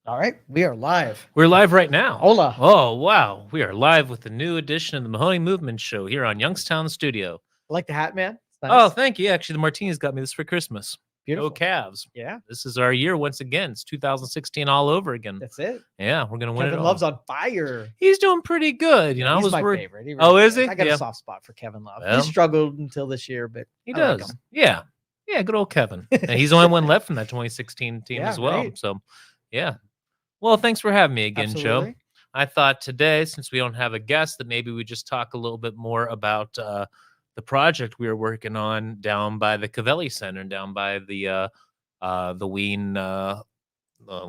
All right, we are live. We're live right now. Hola. Oh, wow. We are live with the new edition of the Mahoning Movement show here on Youngstown Studio. I like the hat, man. It's nice. Oh, thank you. Actually, the Martinis got me this for Christmas. Beautiful. Go Cavs. Yeah, This is our year once again. It's 2016 all over again. that's it. Yeah, we're going to win it Kevin all. Love's on fire. He's doing pretty good. You know, he's I was my worried. favorite. He Oh, really is he? I got Yeah. a soft spot for Kevin Love. Well, he struggled until this year, but He I like does. him. Yeah. Yeah, good old Kevin. And he's the only one left from that 2016 team Yeah, as well. right. So, yeah. Well, thanks for having me again, Absolutely. Joe. I thought today, since we don't have a guest, that maybe we just talk a little bit more about the project we are working on down by the Cavelli Center, down by the Ween, what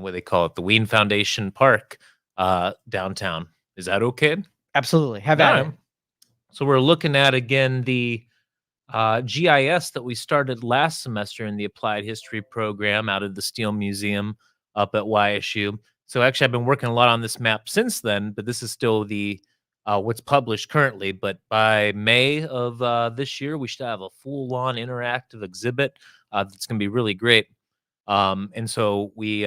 do they call it, the Ween Foundation Park downtown. Is that okay? Absolutely. Have at it. So we're looking at again the GIS that we started last semester in the Applied History program out of the Steel Museum up at YSU. So actually, I've been working a lot on this map since then, but this is still the what's published currently. But by May of this year, we should have a full-on interactive exhibit that's going to be really great. And so we've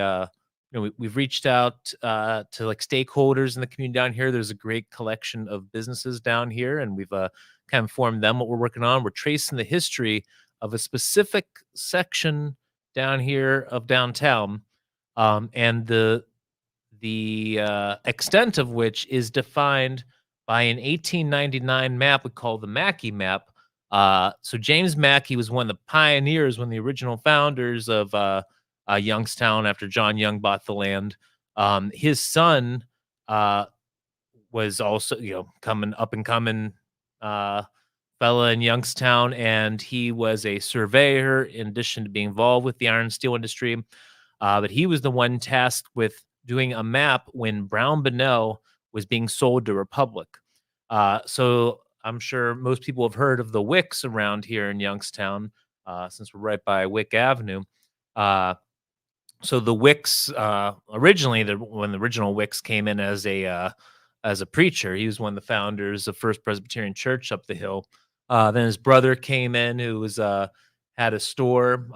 reached out to like stakeholders in the community down here. There's a great collection of businesses down here, and we've kind of informed them what we're working on. We're tracing the history of a specific section down here of downtown, and the extent of which is defined by an 1899 map we call the Mackie Map. So James Mackie was one of the pioneers, one of the original founders of Youngstown after John Young bought the land. His son was also, coming up and coming fella in Youngstown, and he was a surveyor in addition to being involved with the iron and steel industry. But he was the one tasked with doing a map when Brown Bonnell was being sold to Republic. So I'm sure most people have heard of the Wicks around here in Youngstown, since we're right by Wick Avenue. So the Wicks, originally, when the original Wicks came in as a preacher, he was one of the founders of First Presbyterian Church up the hill. Then his brother came in, who was had a store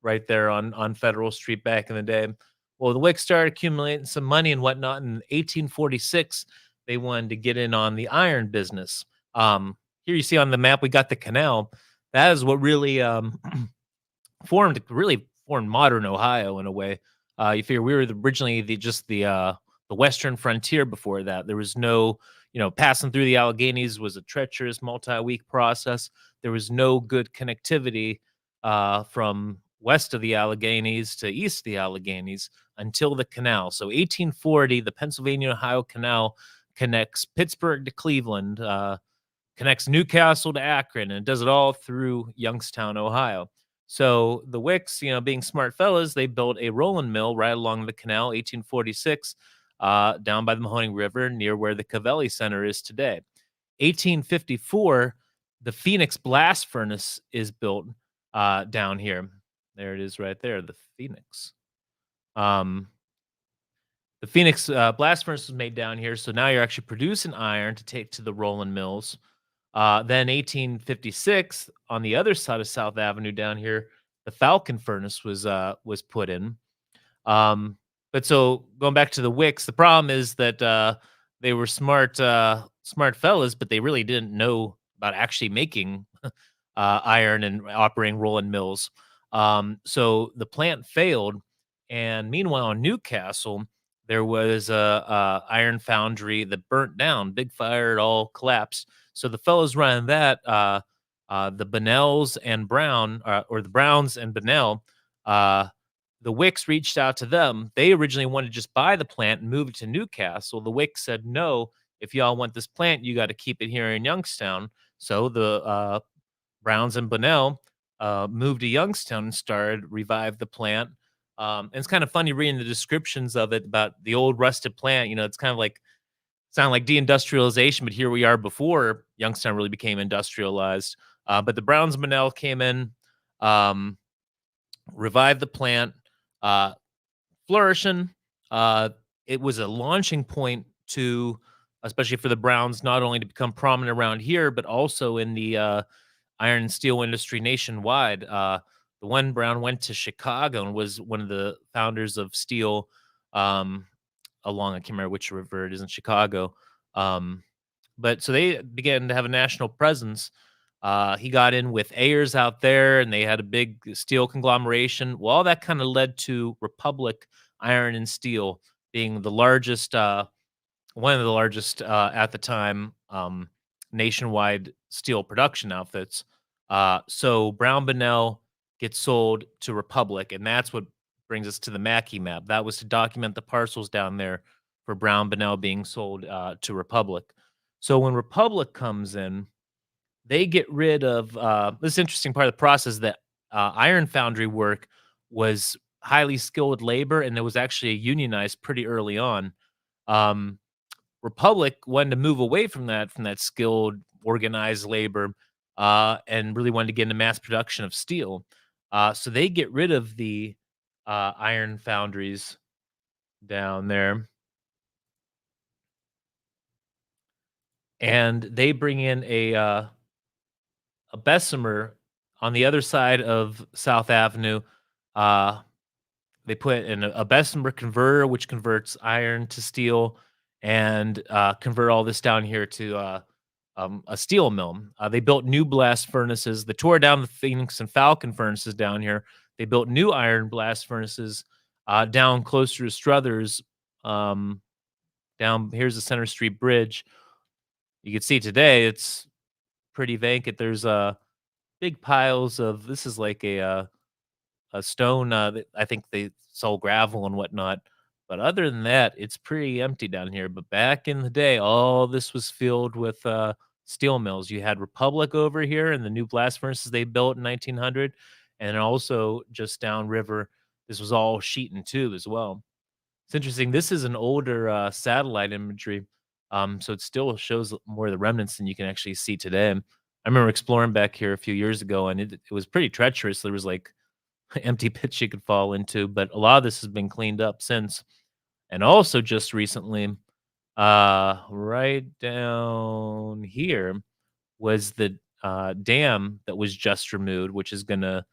right there on Federal Street back in the day. Well, the Wicks started accumulating some money and whatnot. In 1846, they wanted to get in on the iron business. Here you see on the map, we got the canal. That is what really formed modern Ohio in a way. You figure we were originally the western frontier before that. There was no, passing through the Alleghenies was a treacherous multi-week process. There was no good connectivity from west of the Alleghenies to east of the Alleghenies until the canal. So 1840, the Pennsylvania-Ohio Canal connects Pittsburgh to Cleveland, connects Newcastle to Akron, and it does it all through Youngstown, Ohio. So the Wicks, being smart fellas, they built a rolling mill right along the canal, 1846, down by the Mahoning River, near where the Cavelli Center is today. 1854, the Phoenix blast furnace is built down here. There it is right there, the Phoenix. The Phoenix blast furnace was made down here, so now you're actually producing iron to take to the rolling mills. Then 1856, on the other side of South Avenue down here, the Falcon furnace was put in. But so going back to the Wicks, the problem is that they were smart fellas, but they really didn't know about actually making iron and operating rolling mills. So the plant failed, and meanwhile in Newcastle, there was a iron foundry that burnt down. Big fire, it all collapsed. So the fellows running that, the Bonnells and Brown, or the Browns and Bonnell, the Wicks reached out to them. They originally wanted to just buy the plant and move it to Newcastle. The Wicks said, no, if y'all want this plant, you got to keep it here in Youngstown. So the Browns and Bonnell moved to Youngstown and revived the plant. And it's kind of funny reading the descriptions of it about the old rusted plant. It's kind of like, sound like deindustrialization, but here we are before Youngstown really became industrialized. But the Browns and Bonnell came in, revived the plant, flourishing. It was a launching point to, especially for the Browns, not only to become prominent around here, but also in the iron and steel industry nationwide. The one Brown went to Chicago and was one of the founders of steel um, along, I can't remember which river it is in Chicago. Um, but so they began to have a national presence. He got in with Ayers out there, and they had a big steel conglomeration. Well, all that kind of led to Republic Iron and Steel being the largest, one of the largest at the time, nationwide steel production outfits. So Brown Bonnell gets sold to Republic, and that's what brings us to the Mackie Map. That was to document the parcels down there for Brown Bonnell being sold to Republic. So when Republic comes in, they get rid of this interesting part of the process that iron foundry work was highly skilled labor, and it was actually unionized pretty early on. Um, Republic wanted to move away from that skilled, organized labor, and really wanted to get into mass production of steel. So they get rid of the iron foundries down there, and they bring in a Bessemer on the other side of South Avenue. Uh, they put in a Bessemer converter, which converts iron to steel, and convert all this down here to a steel mill. They built new blast furnaces. They tore down the Phoenix and Falcon furnaces down here. They built new iron blast furnaces down closer to Struthers. Down here's the Center Street Bridge. You can see today it's pretty vacant. There's big piles of this is like a stone. That I think they sold gravel and whatnot. But other than that, it's pretty empty down here. But back in the day, all this was filled with steel mills. You had Republic over here and the new blast furnaces they built in 1900, and then also just downriver, this was all sheet and tube as well. It's interesting. This is an older satellite imagery, so it still shows more of the remnants than you can actually see today. I remember exploring back here a few years ago, and it was pretty treacherous. There was like empty pits you could fall into, but a lot of this has been cleaned up since. And also just recently, right down here was the dam that was just removed, which is going to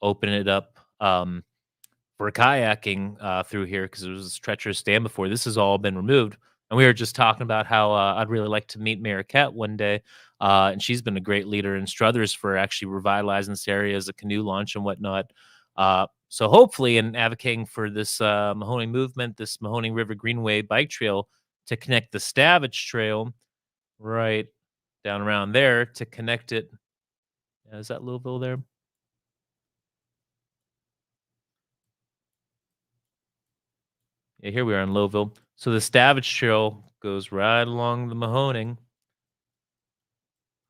open it up for kayaking through here because it was this treacherous dam before. This has all been removed. And we were just talking about how I'd really like to meet Mayor Cat one day. And she's been a great leader in Struthers for actually revitalizing this area as a canoe launch and whatnot. So hopefully, in advocating for this Mahoning movement, this Mahoning River Greenway bike trail to connect the Stavage Trail right down around there to connect it. Is that Louisville there? Yeah, here we are in Louisville. So the Stavage Trail goes right along the Mahoning,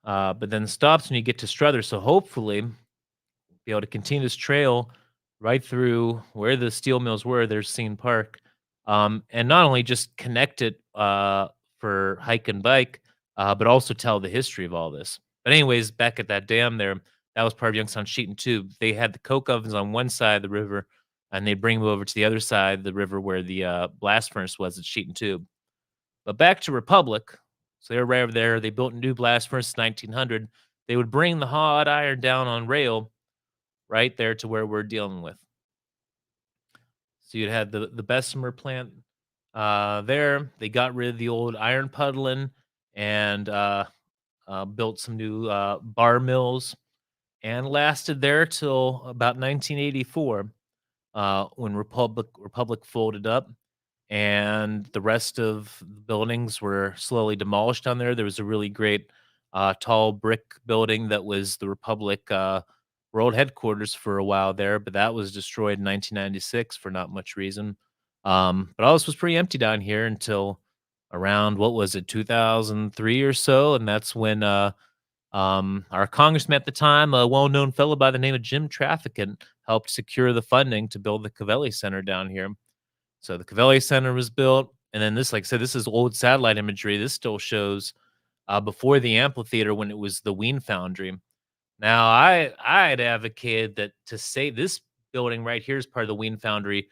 but then stops when you get to Struthers. So hopefully, be able to continue this trail right through where the steel mills were. There's Scene Park, and not only just connect it for hike and bike, but also tell the history of all this. But anyways, back at that dam there, that was part of Youngstown Sheet and Tube. They had the coke ovens on one side of the river, and they'd bring them over to the other side of the river where the blast furnace was at Sheet and Tube. But back to Republic. So they were right over there. They built a new blast furnace in 1900. They would bring the hot iron down on rail right there to where we're dealing with. So you'd had the Bessemer plant there. They got rid of the old iron puddling and built some new bar mills and lasted there till about 1984 when Republic folded up and the rest of the buildings were slowly demolished on there. There was a really great tall brick building that was the Republic world headquarters for a while there, but that was destroyed in 1996 for not much reason. But all this was pretty empty down here until around what was it, 2003 or so, and that's when our congressman at the time, a well-known fellow by the name of Jim Trafficant, helped secure the funding to build the Cavelli Center down here. So the Cavelli Center was built, and then this, like I said, this is old satellite imagery. This still shows before the amphitheater when it was the Wien Foundry. Now, I'd advocated that to say this building right here is part of the Wien Foundry.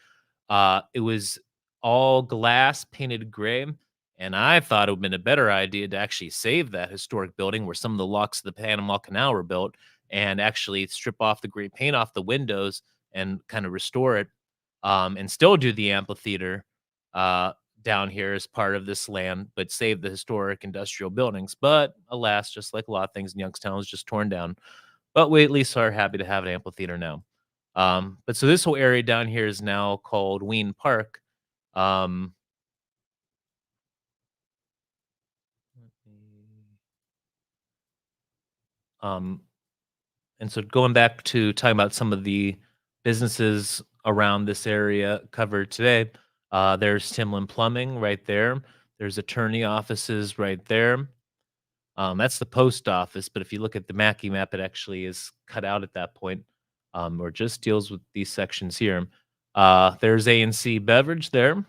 It was all glass painted gray, and I thought it would have been a better idea to actually save that historic building where some of the locks of the Panama Canal were built and actually strip off the gray paint off the windows and kind of restore it and still do the amphitheater. down here as part of this land, but save the historic industrial buildings. But alas, just like a lot of things in Youngstown, was just torn down. But we at least are happy to have an amphitheater now. But so this whole area down here is now called Ween Park. Um, um, and so going back to talking about some of the businesses around this area covered today, there's Timlin Plumbing right there. There's attorney offices right there. That's the post office, but if you look at the Mackie map, it actually is cut out at that point, or just deals with these sections here. There's A&C Beverage there,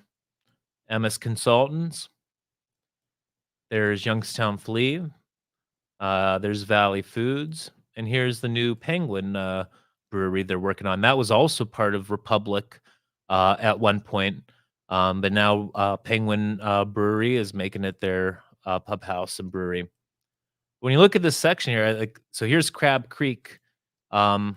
MS Consultants. There's Youngstown Flea. There's Valley Foods, and here's the new Penguin brewery they're working on. That was also part of Republic at one point, but now Penguin Brewery is making it their pub house and brewery. When you look at this section here, like so, here's Crab Creek, um,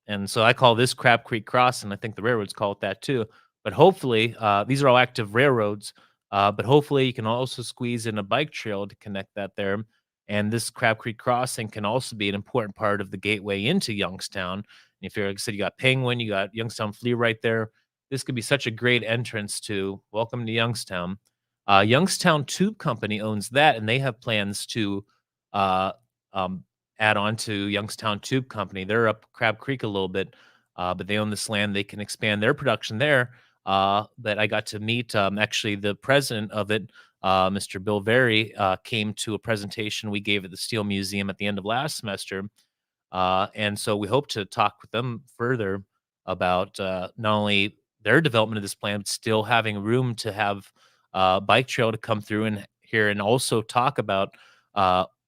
and so I call this Crab Creek Crossing. I think the railroads call it that too. But hopefully, these are all active railroads. But hopefully, you can also squeeze in a bike trail to connect that there. And this Crab Creek Crossing can also be an important part of the gateway into Youngstown. And if you're, like I said, you got Penguin, you got Youngstown Flea right there. This could be such a great entrance to welcome to Youngstown. Youngstown Tube Company owns that, and they have plans to uh, um, add on to Youngstown Tube Company. They're up Crab Creek a little bit, but they own this land. They can expand their production there. That I got to meet actually the president of it, Mr. Bill Very, came to a presentation we gave at the Steel Museum at the end of last semester. And so we hope to talk with them further about not only their development of this plan, but still having room to have bike trail to come through and here and also talk about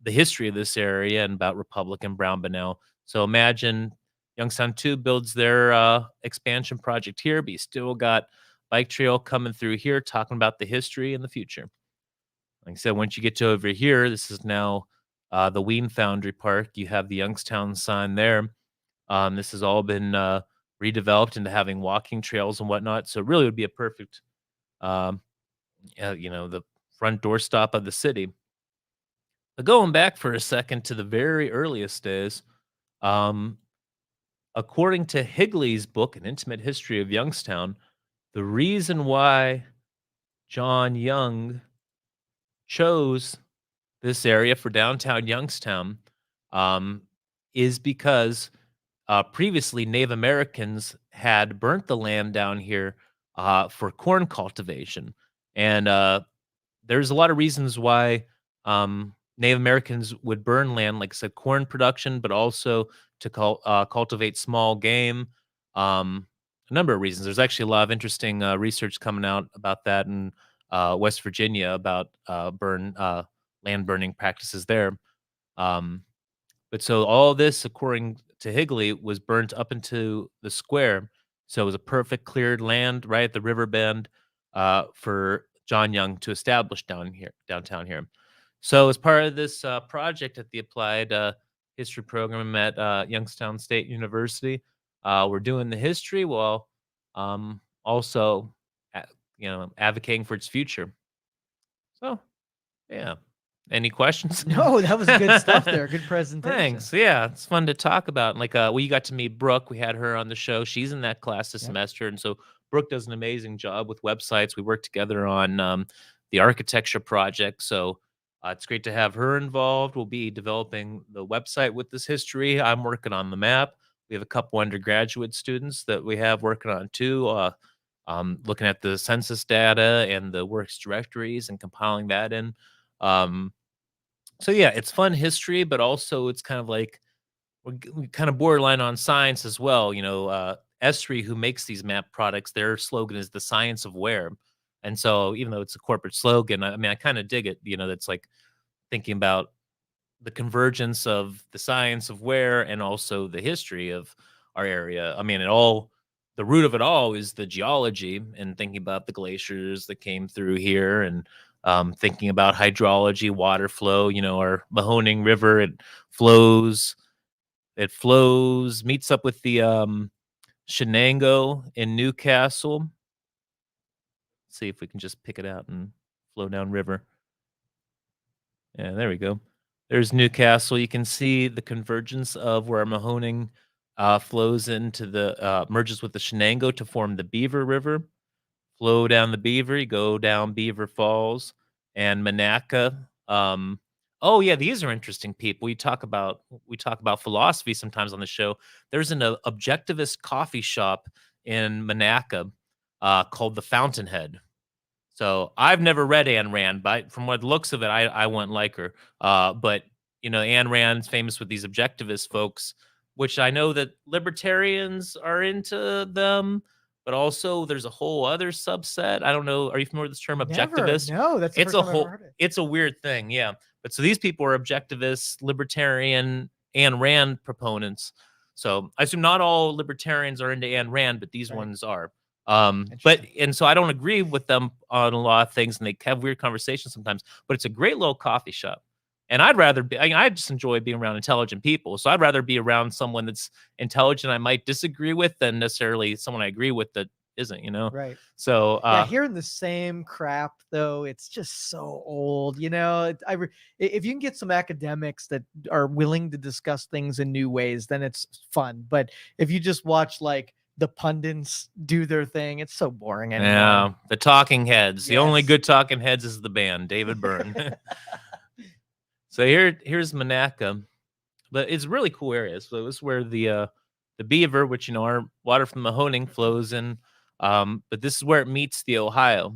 the history of this area and about Republic and Brown Bunnell. So imagine Youngstown 2 builds their expansion project here, but you still got bike trail coming through here talking about the history and the future. Like I said, once you get to over here, this is now the Ween Foundry Park. You have the Youngstown sign there. This has all been redeveloped into having walking trails and whatnot. So it really would be a perfect, um, the front doorstop of the city. But going back for a second to the very earliest days, um, according to Higley's book, An Intimate History of Youngstown, the reason why John Young chose this area for downtown Youngstown um, is because previously Native Americans had burnt the land down here for corn cultivation. And there's a lot of reasons why Native Americans would burn land, like I said, corn production, but also to cultivate small game. A number of reasons. There's actually a lot of interesting research coming out about that in West Virginia about land burning practices there. Um, but so all this, according to Higley, was burnt up into the square. So it was a perfect cleared land right at the river bend for John Young to establish downtown here. So as part of this project at the Applied History program at Youngstown State University, we're doing the history while also, advocating for its future. So, yeah. Any questions? No, that was good stuff there. Good presentation. Thanks. Yeah, it's fun to talk about. Like, we got to meet Brooke. We had her on the show. She's in that class this Yep. semester, and so Brooke does an amazing job with websites. We work together on the architecture project, so it's great to have her involved. We'll be developing the website with this history. I'm working on the map. We have a couple undergraduate students that we have working on too. Looking at the census data and the works directories and compiling that in. So yeah, it's fun history, but also it's kind of like we kind of borderline on science as well. Esri, who makes these map products, their slogan is the science of where. And so even though it's a corporate slogan, I mean, I kind of dig it. That's like thinking about the convergence of the science of where and also the history of our area. I mean, the root of it all is the geology and thinking about the glaciers that came through here and thinking about hydrology, water flow. Our Mahoning River, it flows, meets up with the Shenango in Newcastle. see if we can just pick it out and flow down river. Yeah, there we go. There's Newcastle. You can see the convergence of where Mahoning flows into the merges with the Shenango to form the Beaver River. Flow down the Beaver, you go down Beaver Falls and Monaca. Oh yeah, these are interesting people. We talk about philosophy sometimes on the show. There's an objectivist coffee shop in Monaca called the Fountainhead. So I've never read Ayn Rand, but from what looks of it, I wouldn't like her. But Ayn Rand's famous with these objectivist folks, which I know that libertarians are into them, but also there's a whole other subset. I don't know. Are you familiar with this term, Never. objectivist? No, that's the It's first a time I've ever whole. heard it. It's a weird thing, yeah. But so these people are objectivist, libertarian, Ayn Rand proponents. So I assume not all libertarians are into Ayn Rand, but these Right. ones are. But Interesting. and so I don't agree with them on a lot of things, and they have weird conversations sometimes. But it's a great little coffee shop, and I'd rather be. I just enjoy being around intelligent people, so I'd rather be around someone that's intelligent I might disagree with than necessarily someone I agree with that isn't. Right. So Yeah, hearing the same crap though, it's just so old. If you can get some academics that are willing to discuss things in new ways, then it's fun. But if you just watch like the pundits do their thing, it's so boring anymore. yeah, the Talking Heads. The only Yes. good Talking Heads is the band David Byrne. So here's Monaca, but it's a really cool area. So this is where the Beaver, which our water from the Mahoning flows in. But this is where it meets the Ohio,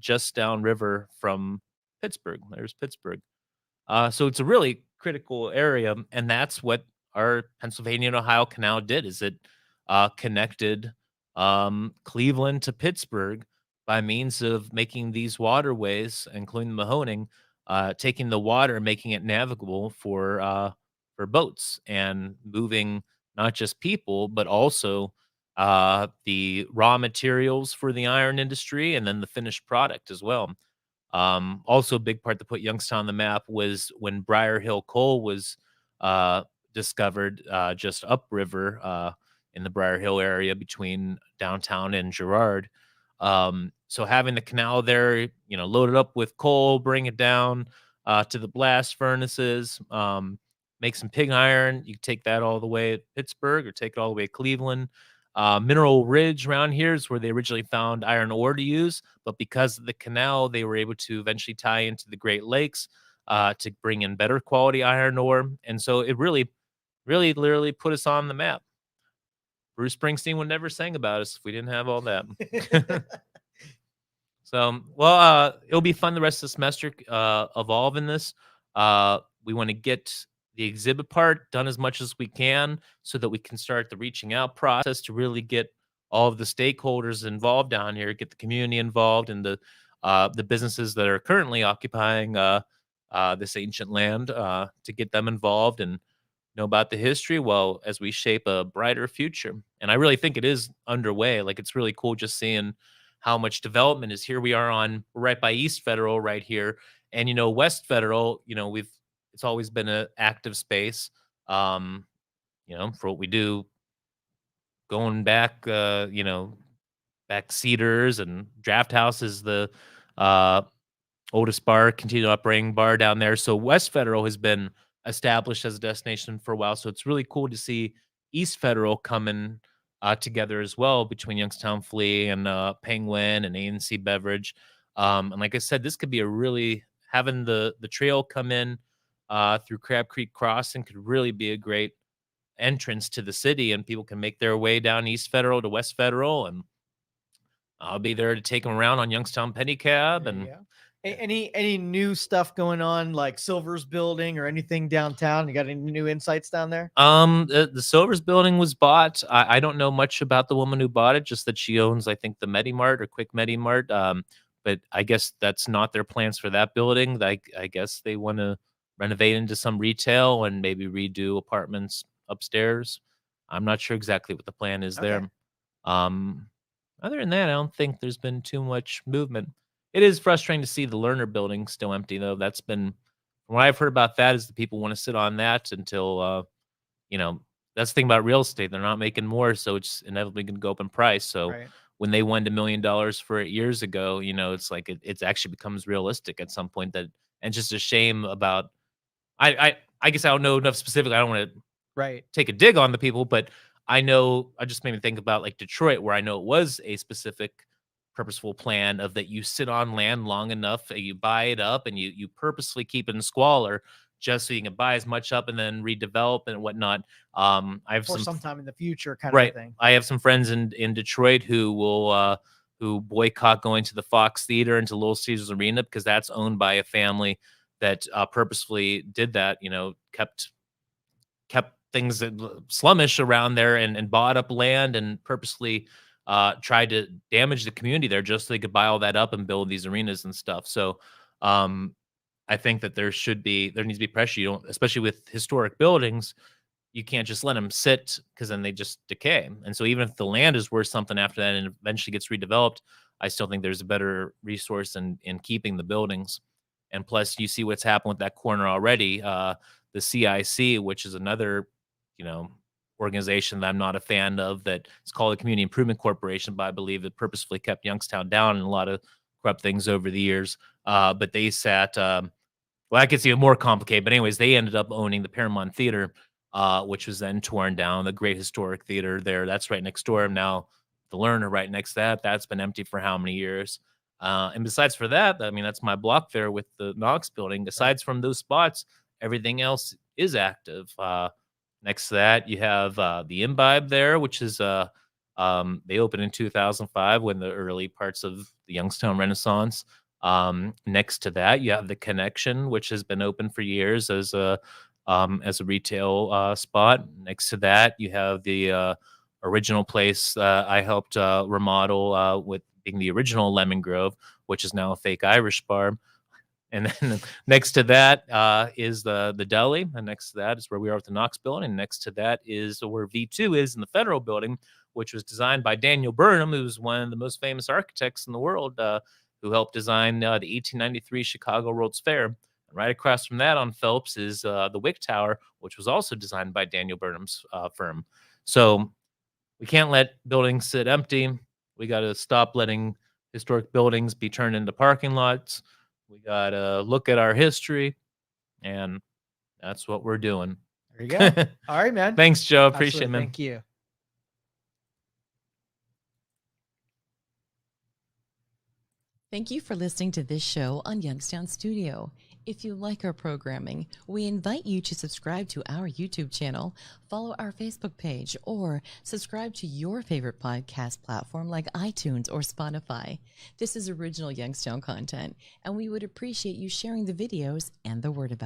just downriver from Pittsburgh. There's Pittsburgh. So it's a really critical area, and that's what our Pennsylvania and Ohio Canal did. Is it connected Cleveland to Pittsburgh by means of making these waterways, including the Mahoning, taking the water and making it navigable for boats and moving not just people but also the raw materials for the iron industry and then the finished product as well. Also, a big part that put Youngstown on the map was when Briar Hill coal was uh, discovered just upriver in the Briar Hill area between downtown and Girard. So having the canal there, loaded up with coal, bring it down to the blast furnaces, make some pig iron. You can take that all the way at Pittsburgh or take it all the way to Cleveland. Mineral Ridge around here is where they originally found iron ore to use, but because of the canal, they were able to eventually tie into the Great Lakes to bring in better quality iron ore. And so it really, really, literally put us on the map. Bruce Springsteen would never sing about us if we didn't have all that. So, well, it'll be fun the rest of the semester evolving this. We want to get the exhibit part done as much as we can so that we can start the reaching out process to really get all of the stakeholders involved down here, get the community involved and the businesses that are currently occupying this ancient land to get them involved and know about the history well as we shape a brighter future. And I really think it is underway. Like it's really cool just seeing how much development is here. We're right by East Federal right here. And West Federal, it's always been an active space. For what we do going back back Cedars and Draft House is the oldest bar, continued operating bar down there. So West Federal has been established as a destination for a while. So it's really cool to see East Federal coming together as well between Youngstown Flea and Penguin and A&C Beverage. And like I said, this could be having the trail come in through Crab Creek Crossing could really be a great entrance to the city, and people can make their way down East Federal to West Federal, and I'll be there to take them around on Youngstown Pedicab. And any new stuff going on like Silver's building or anything downtown? You got any new insights down there? The Silver's building was bought. I don't know much about the woman who bought it, just that she owns, I think, the Medimart or Quick Medimart. But I guess that's not their plans for that building. I guess they want to renovate into some retail and maybe redo apartments upstairs. I'm not sure exactly what the plan is there. Other than that, I don't think there's been too much movement. It is frustrating to see the Lerner building still empty, though. That's been, from what I've heard about that, is the people want to sit on that until, that's the thing about real estate. They're not making more, so it's inevitably going to go up in price. So when they won $1 million for it years ago, you know, it's like it's actually becomes realistic at some point. That and just a shame about. I guess I don't know enough specifically. I don't want to Right. take a dig on the people, but I just made me think about like Detroit, where I know it was a specific purposeful plan of that you sit on land long enough, you buy it up, and you purposely keep it in squalor just so you can buy as much up and then redevelop and whatnot. I have For some sometime in the future kind of a right. thing. I have some friends in Detroit who will who boycott going to the Fox Theater and to Little Caesars Arena because that's owned by a family that purposefully did that. You know, kept things slummish around there and bought up land and purposely tried to damage the community there just so they could buy all that up and build these arenas and stuff. So I think that there needs to be pressure. You don't, especially with historic buildings, you can't just let them sit because then they just decay. And so even if the land is worth something after that and eventually gets redeveloped, I still think there's a better resource in keeping the buildings. And plus, you see what's happened with that corner already. The CIC, which is another, you know, organization that I'm not a fan of, that it's called the Community Improvement Corporation, but I believe it purposefully kept Youngstown down in a lot of corrupt things over the years. But they sat well, that gets even more complicated. But anyways, they ended up owning the Paramount Theater, which was then torn down. The Great Historic Theater there, that's right next door. Now, the Lerner right next to that, that's been empty for how many years? And besides for that, I mean, that's my block there with the Knox building. Aside from those spots, everything else is active. Next to that, you have the Imbibe there, which is they opened in 2005 when the early parts of the Youngstown Renaissance. Next to that, you have the Connection, which has been open for years as a retail spot. Next to that, you have the original place I helped remodel with being the original Lemon Grove, which is now a fake Irish bar. And then next to that is the deli, and next to that is where we are with the Knox building. And next to that is where V2 is in the Federal building, which was designed by Daniel Burnham, who's one of the most famous architects in the world, who helped design the 1893 Chicago World's Fair. And right across from that on Phelps is the Wick Tower, which was also designed by Daniel Burnham's firm. So we can't let buildings sit empty. We got to stop letting historic buildings be turned into parking lots. We got to look at our history, and that's what we're doing. There you go. All right, man. Thanks, Joe. Appreciate it, man. Thank you. Thank you for listening to this show on Youngstown Studio. If you like our programming, we invite you to subscribe to our YouTube channel, follow our Facebook page, or subscribe to your favorite podcast platform like iTunes or Spotify. This is original Youngstown content, and we would appreciate you sharing the videos and the word about it.